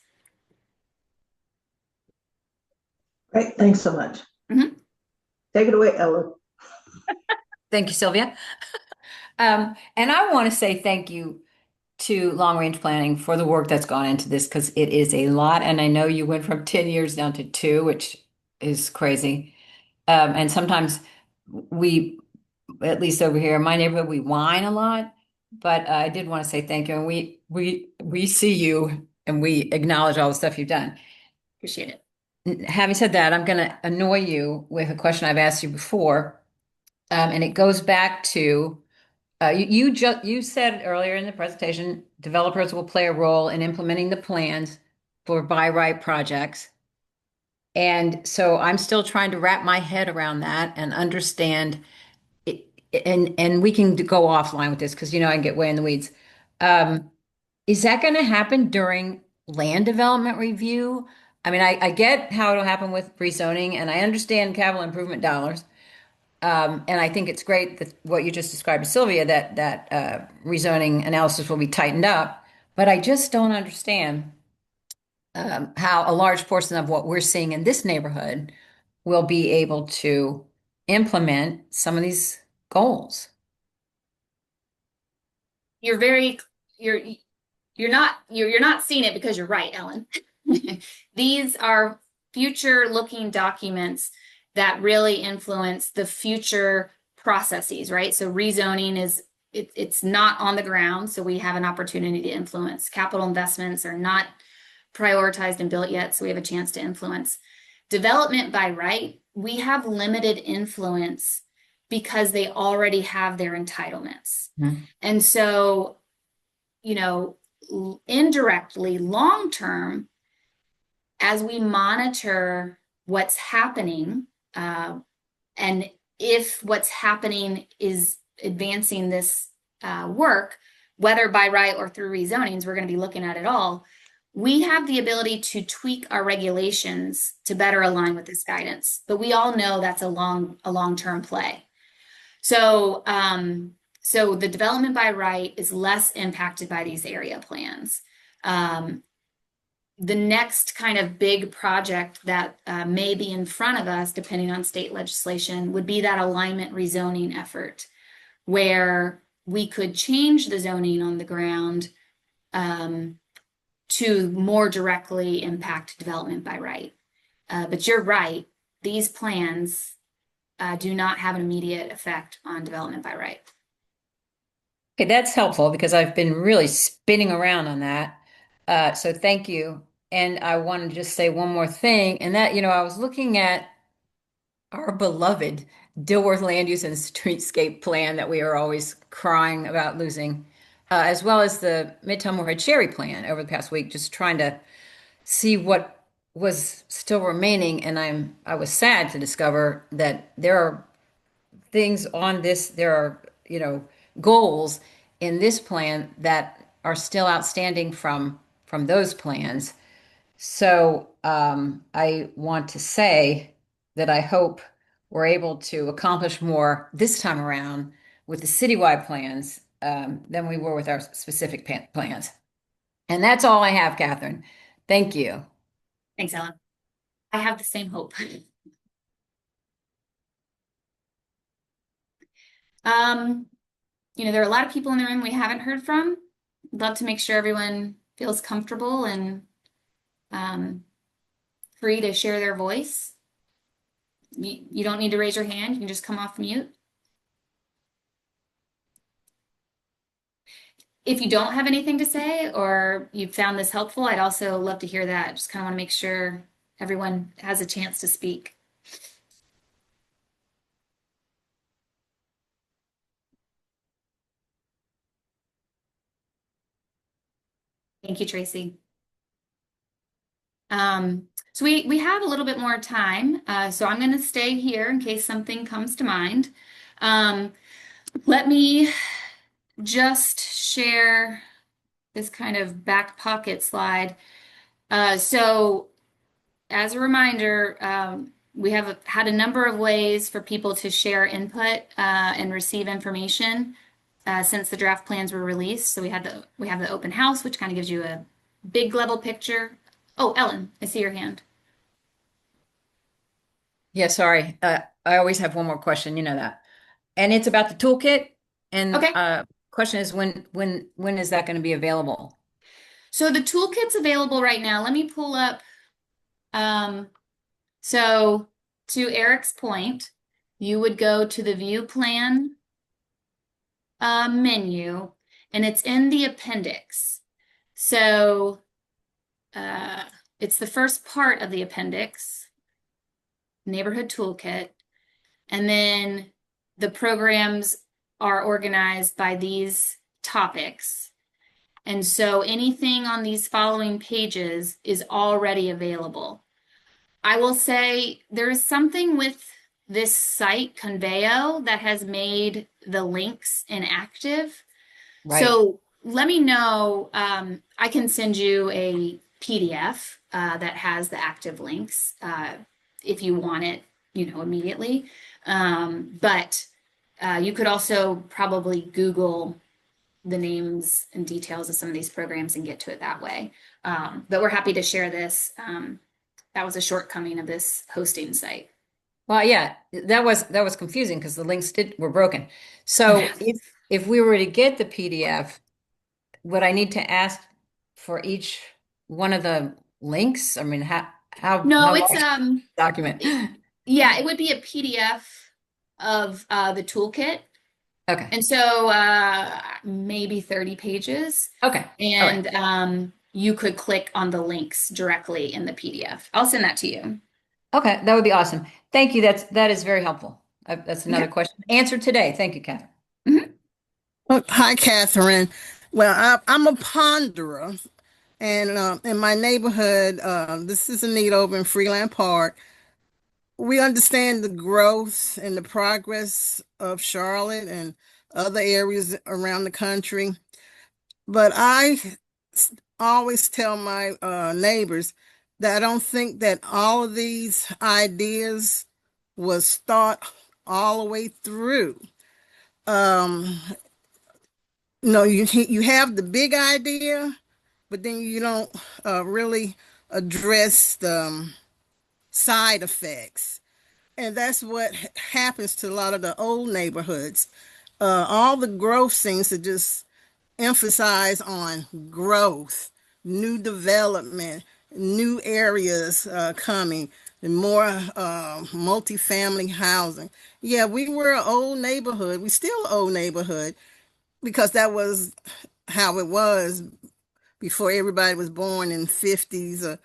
Great, thanks so much. Mm-hmm. Take it away, Ella. Thank you, Sylvia. And I want to say thank you to long range planning for the work that's gone into this because it is a lot. And I know you went from 10 years down to 2, which is crazy. And sometimes we, at least over here in my neighborhood, we whine a lot. But I did want to say thank you. And we see you and we acknowledge all the stuff you've done. Appreciate it. Having said that, I'm going to annoy you with a question I've asked you before. And it goes back to you said earlier in the presentation, developers will play a role in implementing the plans for by right projects. And so I'm still trying to wrap my head around that and understand it, and we can go offline with this because I can get way in the weeds. Is that going to happen during land development review? I mean, I get how it'll happen with rezoning, and I understand capital improvement dollars. And I think it's great that what you just described, Sylvia, that rezoning analysis will be tightened up. But I just don't understand how a large portion of what we're seeing in this neighborhood will be able to implement some of these goals. You're not seeing it because you're right, Ellen. These are future looking documents that really influence the future processes, right? So rezoning it's not on the ground, so we have an opportunity to influence. Capital investments are not prioritized and built yet, so we have a chance to influence. Development by right, we have limited influence because they already have their entitlements. And so, indirectly, long term, as we monitor what's happening, and if what's happening is advancing this work, whether by right or through rezonings, we're going to be looking at it all. We have the ability to tweak our regulations to better align with this guidance, but we all know that's a long-term play. So, so the development by right is less impacted by these area plans. The next kind of big project that may be in front of us, depending on state legislation, would be that alignment rezoning effort, where we could change the zoning on the ground to more directly impact development by right. But you're right, these plans do not have an immediate effect on development by right. Okay, that's helpful because I've been really spinning around on that. So thank you. And I want to just say one more thing, and that, I was looking at our beloved Dilworth Land Use and Streetscape Plan that we are always crying about losing, as well as the Midtown Moorhead Cherry Plan over the past week, just trying to see what was still remaining. And I was sad to discover that there are things on this, there are, goals in this plan that are still outstanding from those plans. So I want to say that I hope we're able to accomplish more this time around with the citywide plans than we were with our specific plans. And that's all I have, Catherine. Thank you. Thanks, Ellen. I have the same hope. There are a lot of people in the room we haven't heard from. I'd love to make sure everyone feels comfortable and free to share their voice. You don't need to raise your hand. You can just come off mute. If you don't have anything to say or you found this helpful, I'd also love to hear that. Just kind of want to make sure everyone has a chance to speak. Thank you, Tracy. So we have a little bit more time, so I'm going to stay here in case something comes to mind. Let me just share this kind of back pocket slide. So as a reminder, we have had a number of ways for people to share input and receive information since the draft plans were released. So we have the open house, which kind of gives you a big level picture. Oh, Ellen, I see your hand. Yeah, sorry. I always have one more question, you know that. And it's about the toolkit. And Okay. Question is when is that going to be available? So the toolkit's available right now. Let me pull up. So to Eric's point, you would go to the view plan menu, and it's in the appendix. So it's the first part of the appendix, neighborhood toolkit, and then the programs are organized by these topics. And so anything on these following pages is already available. I will say there is something with this site, Conveo, that has made the links inactive. Right. So let me know. I can send you a PDF that has the active links if you want it, immediately. But you could also probably Google the names and details of some of these programs and get to it that way. But we're happy to share this. That was a shortcoming of this hosting site. Well, yeah, that was confusing because the links were broken. So if we were to get the PDF, would I need to ask for each one of the links? I mean, how No, how it's large document? yeah, it would be a PDF of the toolkit. Okay. And so maybe 30 pages. Okay. And you could click on the links directly in the PDF. I'll send that to you. Okay, that would be awesome. Thank you. That is very helpful. That's another Okay. question answered today. Thank you, Catherine. Mhm. Hi, Catherine. Well, I'm a ponderer, and in my neighborhood, this is a need over in Freeland Park. We understand the growth and the progress of Charlotte and other areas around the country, but always tell my neighbors that I don't think that all of these ideas was thought all the way through. Um, no, you have the big idea, but then you don't really address the side effects. And that's what happens to a lot of the old neighborhoods. All the growth seems to just emphasize on growth, new development, new areas coming, and more multifamily housing. Yeah, we were an old neighborhood. We still an old neighborhood because that was how it was before everybody was born in 50s or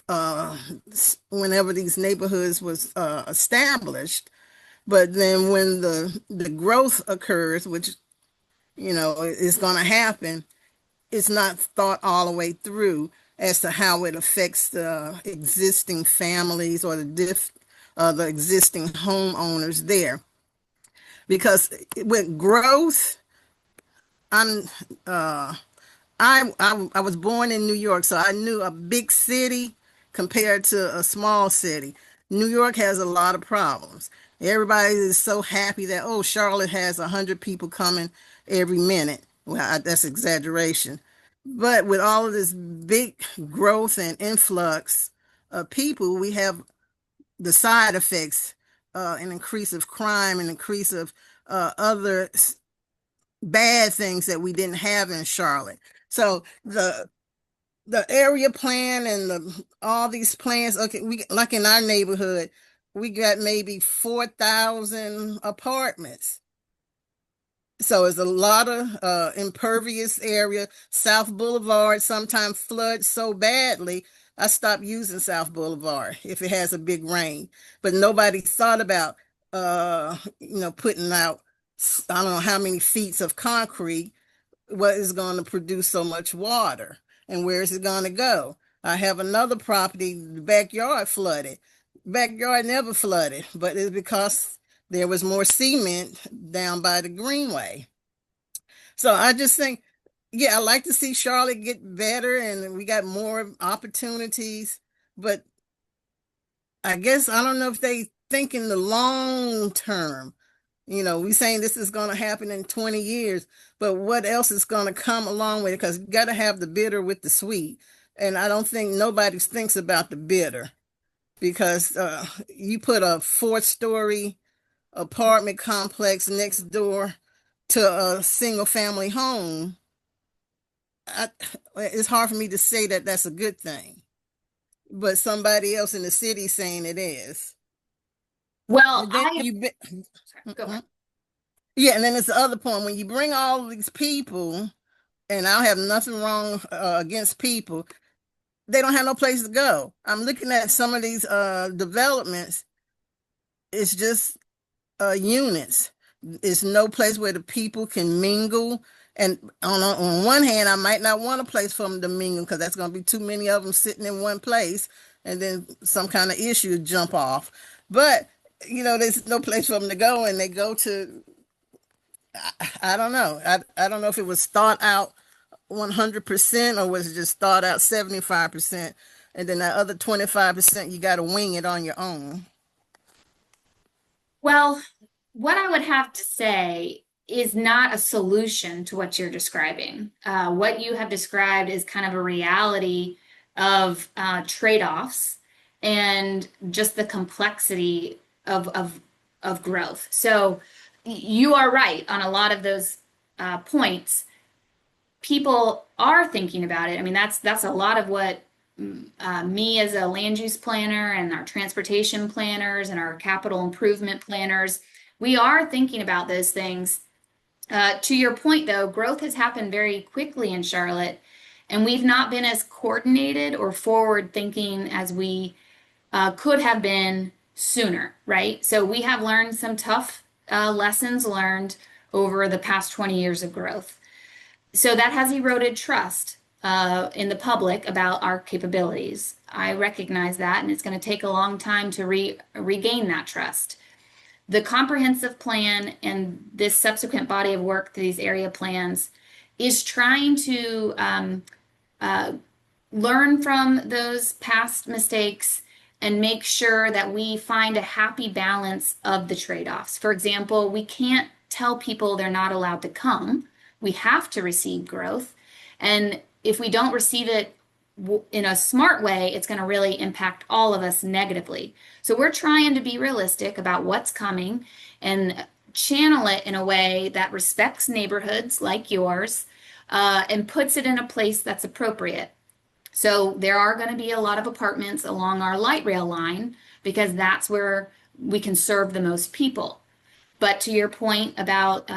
uh, whenever these neighborhoods was established. But then when the growth occurs, which is going to happen, it's not thought all the way through as to how it affects the existing families or the existing homeowners there. Because with growth, I'm I was born in New York, so I knew a big city compared to a small city. New York has a lot of problems. Everybody is so happy that, oh, Charlotte has 100 people coming every minute. Well, that's exaggeration. But with all of this big growth and influx of people, we have the side effects, an increase of crime, an increase of other bad things that we didn't have in Charlotte. So the area plan and all these plans, okay, we like in our neighborhood, we got maybe 4,000 apartments. So it's a lot of impervious area. South Boulevard sometimes floods so badly, I stopped using South Boulevard if it has a big rain. But nobody thought about putting out I don't know how many feet of concrete, what is going to produce so much water and where is it going to go. I have another property, the backyard flooded. Backyard never flooded, but it's because there was more cement down by the greenway. So I just think, yeah, I like to see Charlotte get better and we got more opportunities, but I guess I don't know if they think in the long term. We saying this is going to happen in 20 years, but what else is going to come along with it? Because you got to have the bitter with the sweet. And I don't think nobody thinks about the bitter because you put a 4-story apartment complex next door to a single family home. It's hard for me to say that that's a good thing, but somebody else in the city saying it is. Well, And then sorry, go ahead. yeah, and then it's the other point when you bring all these people, and I have nothing wrong against people, they don't have no place to go. I'm looking at some of these developments. It's just units. It's no place where the people can mingle. And on one hand, I might not want a place for them to mingle because that's going to be too many of them sitting in one place, and then some kind of issue jump off. But there's no place for them to go, and they go to. I don't know. I don't know if it was thought out 100% or was it just thought out 75%, and then that other 25% you got to wing it on your own. Well, what I would have to say is not a solution to what you're describing. What you have described is kind of a reality of trade-offs and just the complexity of growth. So you are right on a lot of those points. People are thinking about it. I mean, that's a lot of what me as a land use planner and our transportation planners and our capital improvement planners, we are thinking about those things. To your point, though, growth has happened very quickly in Charlotte. And we've not been as coordinated or forward thinking as we could have been sooner, right? So we have learned some tough lessons learned over the past 20 years of growth. So that has eroded trust in the public about our capabilities. I recognize that, and it's going to take a long time to regain that trust. The comprehensive plan and this subsequent body of work, these area plans, is trying to learn from those past mistakes and make sure that we find a happy balance of the trade-offs. For example, we can't tell people they're not allowed to come. We have to receive growth. And if we don't receive it in a smart way, it's going to really impact all of us negatively. So we're trying to be realistic about what's coming and channel it in a way that respects neighborhoods like yours and puts it in a place that's appropriate. So there are going to be a lot of apartments along our light rail line because that's where we can serve the most people. But to your point about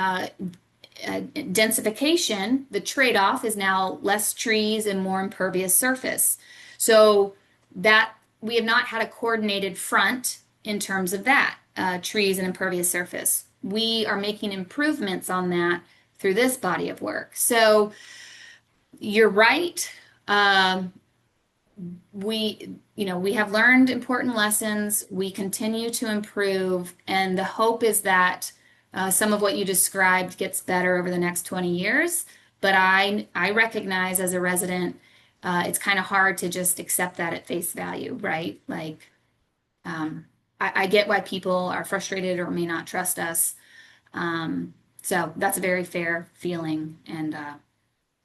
densification, the trade-off is now less trees and more impervious surface. So that we have not had a coordinated front in terms of that, trees and impervious surface. We are making improvements on that through this body of work. So you're right. We have learned important lessons. We continue to improve, and the hope is that some of what you described gets better over the next 20 years. But I recognize as a resident, it's kind of hard to just accept that at face value, right? Like, I get why people are frustrated or may not trust us. So that's a very fair feeling, and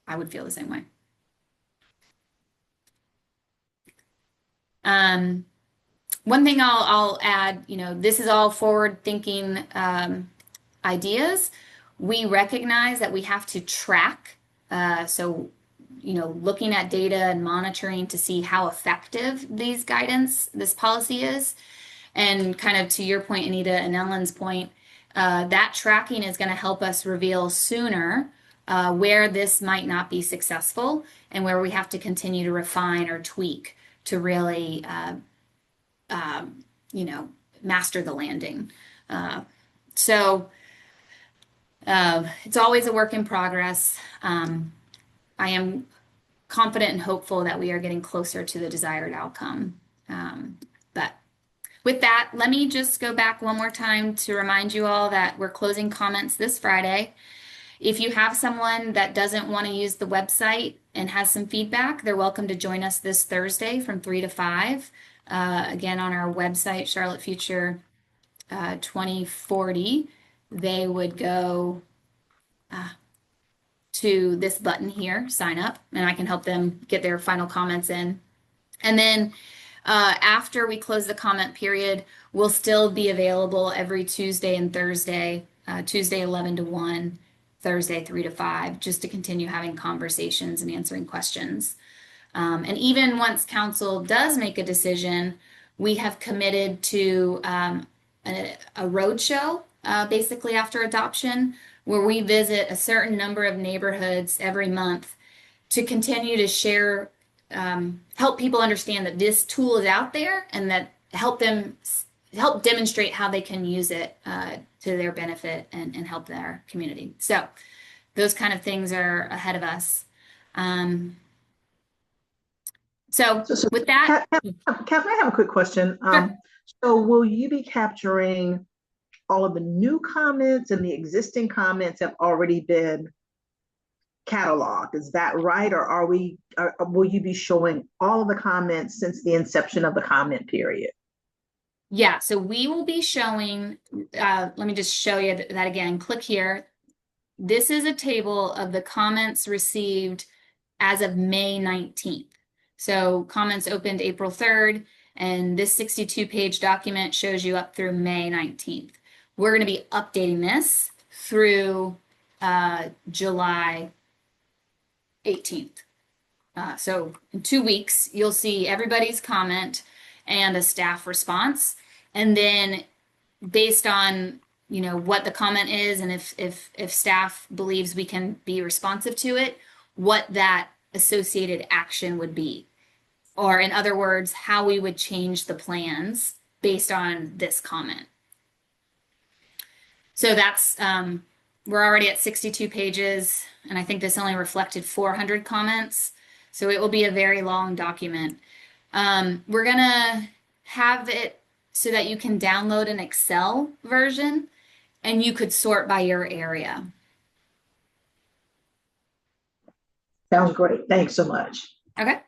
I would feel the same way. One thing I'll add, this is all forward-thinking ideas. We recognize that we have to track. So, looking at data and monitoring to see how effective this policy is. And kind of to your point, Anita, and Ellen's point, that tracking is going to help us reveal sooner where this might not be successful and where we have to continue to refine or tweak to really, master the landing. So it's always a work in progress. I am confident and hopeful that we are getting closer to the desired outcome. But with that, let me just go back one more time to remind you all that we're closing comments this Friday. If you have someone that doesn't want to use the website and has some feedback, they're welcome to join us this Thursday from 3 to 5. Again, on our website, Charlotte Future 2040, they would go to this button here, sign up, and I can help them get their final comments in. And then after we close the comment period, we'll still be available every Tuesday and Thursday, Tuesday 11 to 1, Thursday 3 to 5, just to continue having conversations and answering questions. And even once council does make a decision, we have committed to a roadshow, basically after adoption, where we visit a certain number of neighborhoods every month to continue to share, help people understand that this tool is out there and that help demonstrate how they can use it to their benefit and help their community. So those kind of things are ahead of us. So with that, Catherine, I have a quick question. Sure. So will you be capturing all of the new comments, and the existing comments have already been cataloged? Is that right? Or will you be showing all of the comments since the inception of the comment period? Yeah, so we will be showing, let me just show you that again. Click here. This is a table of the comments received as of May 19th. So comments opened April 3rd, and this 62-page document shows you up through May 19th. We're going to be updating this through July 18th. So in 2 weeks, you'll see everybody's comment and a staff response. And then based on what the comment is and if staff believes we can be responsive to it, what that associated action would be. Or in other words, how we would change the plans based on this comment. So that's, we're already at 62 pages, and I think this only reflected 400 comments. So it will be a very long document. We're gonna have it so that you can download an Excel version and you could sort by your area. Sounds great. Thanks so much. Okay.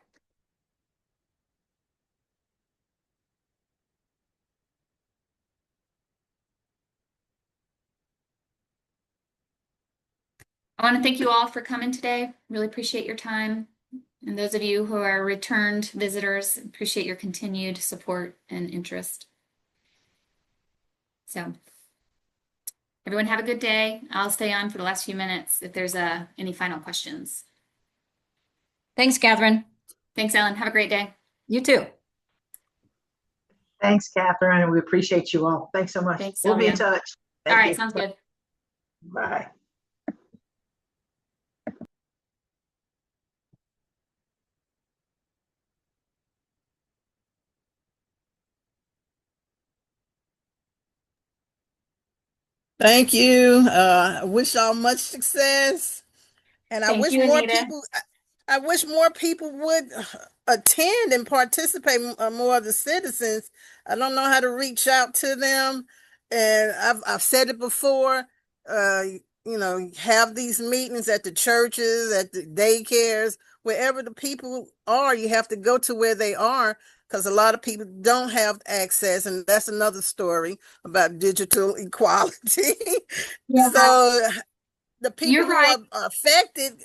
I want to thank you all for coming today. Really appreciate your time. And those of you who are returned visitors, appreciate your continued support and interest. So everyone have a good day. I'll stay on for the last few minutes if there's any final questions. Thanks, Catherine. Thanks, Ellen. Have a great day. You too. Thanks, Catherine, and we appreciate you all. Thanks so much. Thanks, We'll be in Sylvia. touch. All Thank right, you. sounds good. Bye. Thank you. I wish y'all much success. And Thank you, Anita. I wish more people would attend and participate, more of the citizens. I don't know how to reach out to them. And I've said it before, have these meetings at the churches, at the daycares, wherever the people are, you have to go to where they are, because a lot of people don't have access. And that's another story about digital equality. Yeah, So the people you're who right. are affected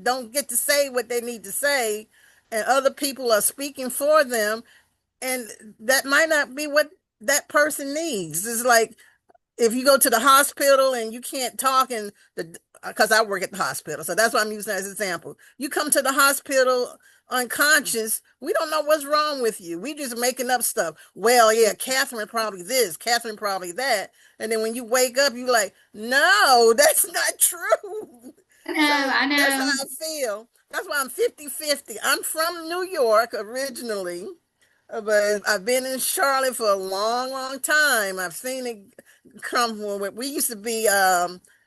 don't get to say what they need to say, and other people are speaking for them, and that might not be what that person needs. It's like if you go to the hospital and you can't talk, and because I work at the hospital, so that's what I'm using as an example. You come to the hospital unconscious, we don't know what's wrong with you. We just making up stuff. Well, yeah, Catherine probably this, Catherine probably that. And then when you wake up, you're like, no, that's not true. So I that's how know. I feel. That's why I'm 50-50. I'm from New York originally, but I've been in Charlotte for a long, long time. I've seen it come when we used to be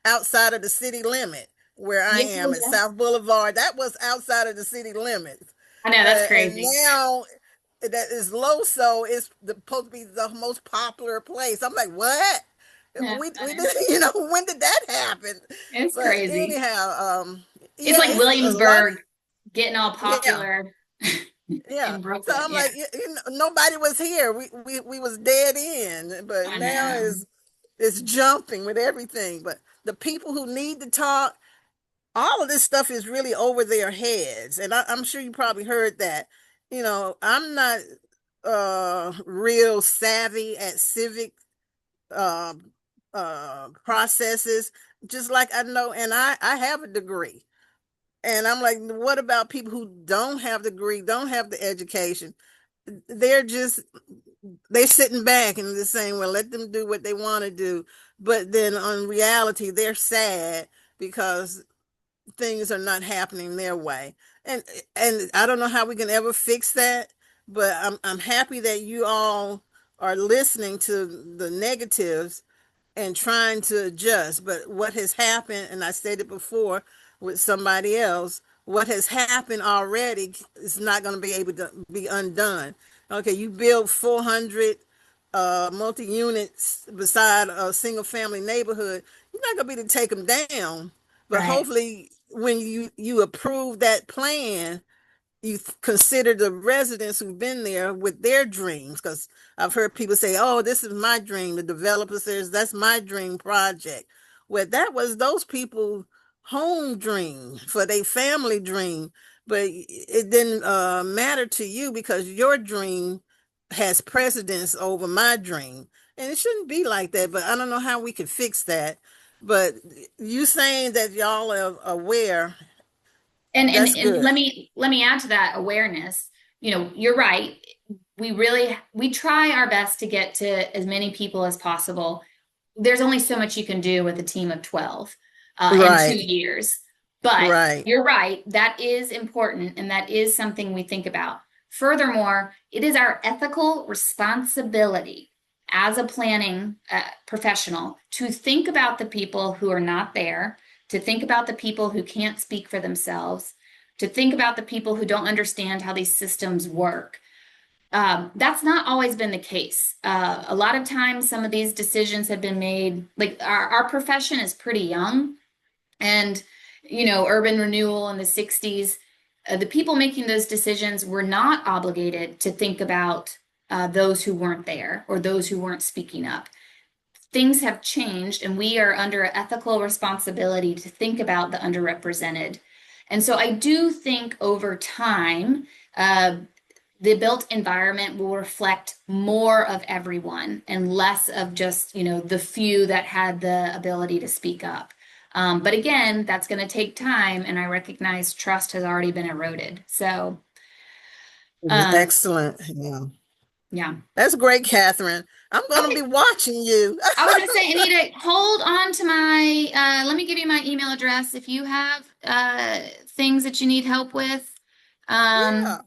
outside of the city limit where I Yeah, am at yeah. South Boulevard. That was outside of the city limits. I know, that's And crazy. now that is Loso is supposed to be the most popular place. I'm like, what? Yeah, I We know. did, when did that happen? It's But crazy. anyhow, It's yeah, like it's a lot. Williamsburg getting all Yeah. popular Yeah. in So Brooklyn. I'm Yeah, like, nobody was here. We was dead end, but I now know. it's jumping with everything. But the people who need to talk, all of this stuff is really over their heads. And I'm sure you probably heard that. I'm not real savvy at civic uh, processes, just like I know, and I have a degree. And I'm like, what about people who don't have the degree, don't have the education? They're just they're sitting back and they're saying, well, let them do what they want to do. But then on reality, they're sad because things are not happening their way. And I don't know how we can ever fix that, but I'm happy that you all are listening to the negatives and trying to adjust. But what has happened, and I said it before with somebody else, what has happened already is not going to be able to be undone. Okay, you build 400 multi-units beside a single family neighborhood, you're not going to be able to take them down. But Right. hopefully when you approve that plan, you consider the residents who've been there with their dreams, because I've heard people say, oh, this is my dream. The developer says that's my dream project. Well, that was those people home dream for their family dream, but it didn't matter to you because your dream has precedence over my dream, and it shouldn't be like that. But I don't know how we can fix that. But you saying that y'all are aware, And that's and good. let me add to that awareness. You're right. We try our best to get to as many people as possible. There's only so much you can do with a team of 12 in two Right. years. But Right. you're right, that is important and that is something we think about. Furthermore, it is our ethical responsibility as a planning professional to think about the people who are not there, to think about the people who can't speak for themselves, to think about the people who don't understand how these systems work. That's not always been the case. A lot of times, some of these decisions have been made, like our profession is pretty young, and urban renewal in the 60s, the people making those decisions were not obligated to think about those who weren't there or those who weren't speaking up. Things have changed, and we are under ethical responsibility to think about the underrepresented. And so I do think over time, the built environment will reflect more of everyone and less of just, the few that had the ability to speak up. But again, that's going to take time, and I recognize trust has already been eroded. So, Excellent. Yeah. yeah. That's great, Catherine. I'm going to Okay. be watching you. I was going to say, Anita, hold on to my, let me give you my email address if you have things that you need help with. Yeah.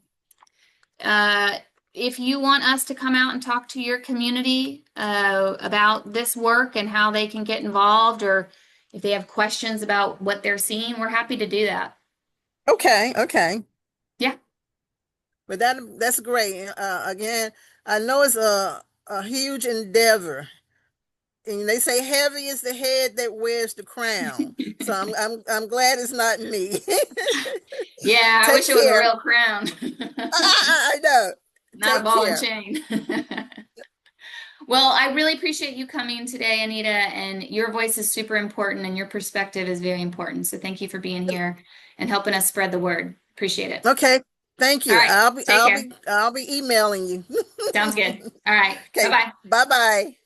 Uh, if you want us to come out and talk to your community about this work and how they can get involved, or if they have questions about what they're seeing, we're happy to do that. Okay. Okay. Yeah. But that's great. Again, I know it's a huge endeavor. And they say heavy is the head that wears the crown. So I'm glad it's not me. Yeah, I wish Take it was a care. real crown, I know. not a Take ball and care. chain. Well, I really appreciate you coming today, Anita, and your voice is super important and your perspective is very important. So thank you for being here and helping us spread the word. Appreciate it. Okay. Thank All you. right, take care. I'll be emailing you. Sounds good. All right. Okay. Bye-bye. Bye-bye.